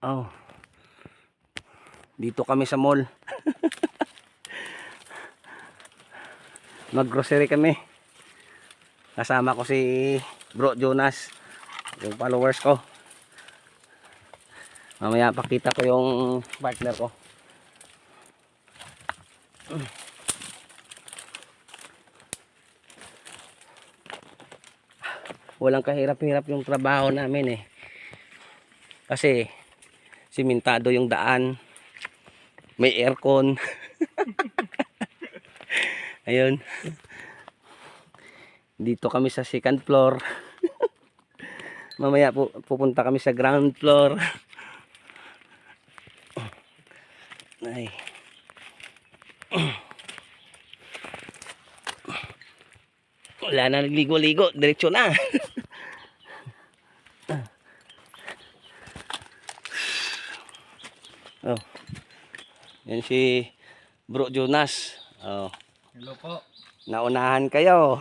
Oh. Dito kami sa mall. Mag-grocery kami. Kasama ko si Bro Jonas, yung followers ko. Mamaya pakita ko yung partner ko. Walang kahirap-hirap yung trabaho namin eh. Kasi simentado yung daan. May aircon. Ayun. Dito kami sa second floor. Mamaya pupunta kami sa ground floor. Ay. Wala na nagligo-ligo, diretso na. Oh. Yan si Bro Jonas. Oh. Hello po. Naunahan kayo.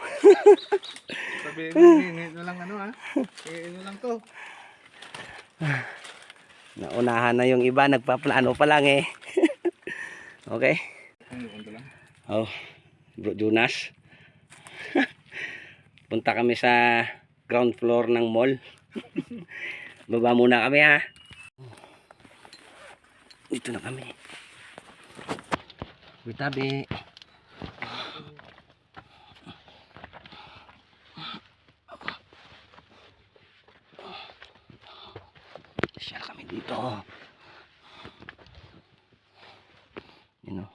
Sabihin mo, hinihit lang ano ha. Hinihit lang to. Naunahan na yung iba, nagpaplano pa lang eh. Okay? Oh, Bro Jonas. Punta kami sa ground floor ng mall. Baba muna kami ha. Dito na kami. Bitabi. Siya kami dito. You know.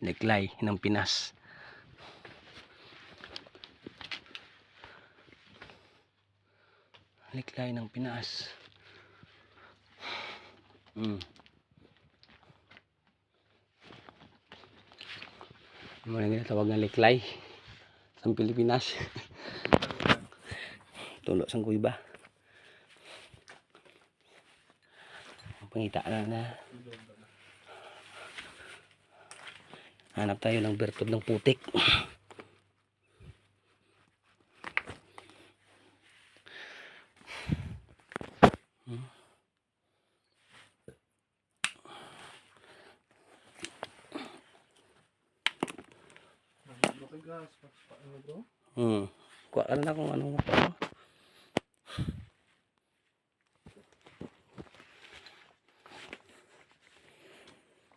Leklay ng Pinas. Leklay ng Pinas. Ano nga tawag ng leklay sa Pilipinas. Tulo sang kuiba. Pangita na. Hanap tayo ng bertod ng putik. Kuha ka na kung ano pa.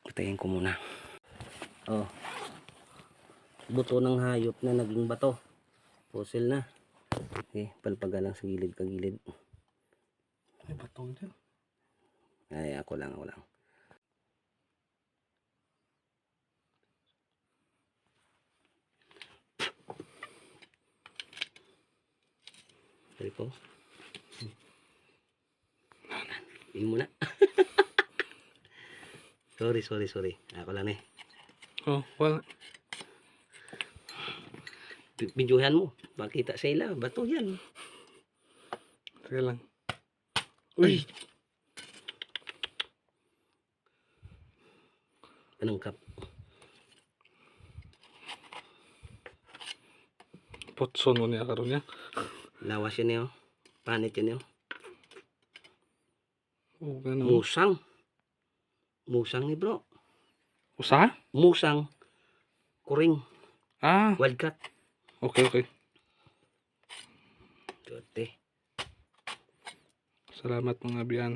Patayin ko muna. Oh. Buto ng hayop na naging bato. Fossil na. Okay, palpaga lang sa gilid kagilid. Ay, batong din. Ay, ako lang. Sorry po. Tingin mo na. sorry. Ako lang eh. Oh, wala. Videohan mo. Makita sa ila. Bato yan. Sige lang. Uy! Anong kap? Potson mo niya karon niya. Lawas yun yun. Panit yun yun. Oh, gano'n. Musang ni bro. Usa? Musang. Kuring. Ah, Wildcat. okay. Dote. Salamat mga biyan.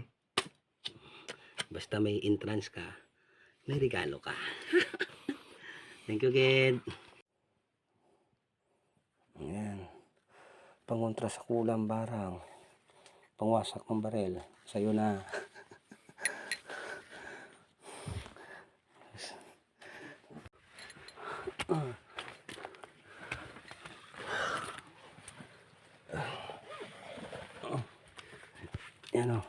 Basta may entrance ka, may regalo ka. Thank you, kid. Ayan. Pangontra sa kulang barang. Pangwasak ng barel. Sa'yo na. Yan o.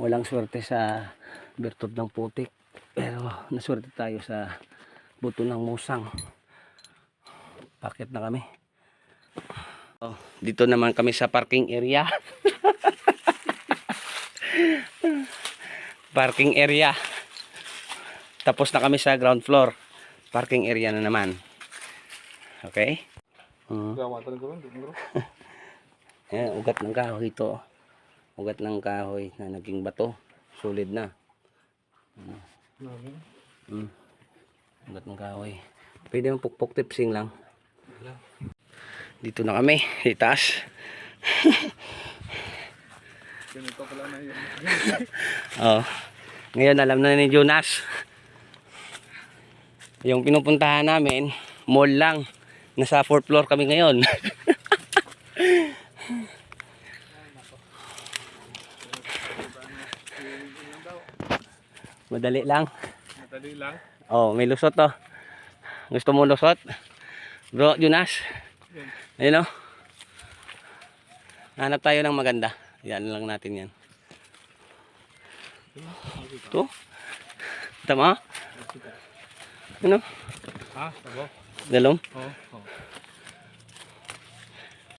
Walang swerte sa bertod ng putik. Pero naswerte tayo sa buto ng musang. Pakit na kami. Oh, dito naman kami sa parking area. Parking area. Tapos na kami sa ground floor. Parking area na naman. Okay? Gawatan ko rin, bro. Ayan, ugat ng kahoy ito. ugat ng kahoy na naging bato. Solid na. Ugat ng kahoy. Pwede mong pukpok tipsing lang. Dito na kami, itaas. Ganito pala na yun. Oh. Ngayon alam na ni Jonas. Yung pinupuntahan namin, mall lang. Nasa 4th floor kami ngayon. Madali lang. Madali lang. Oh, may lusot to. Gusto mo lusot? Bro, Jonas. Ayun oh. Hanap tayo ng maganda. Yan lang natin yan. Ito. Tama? Ano? Ha? Sabo? Dalom? Oo.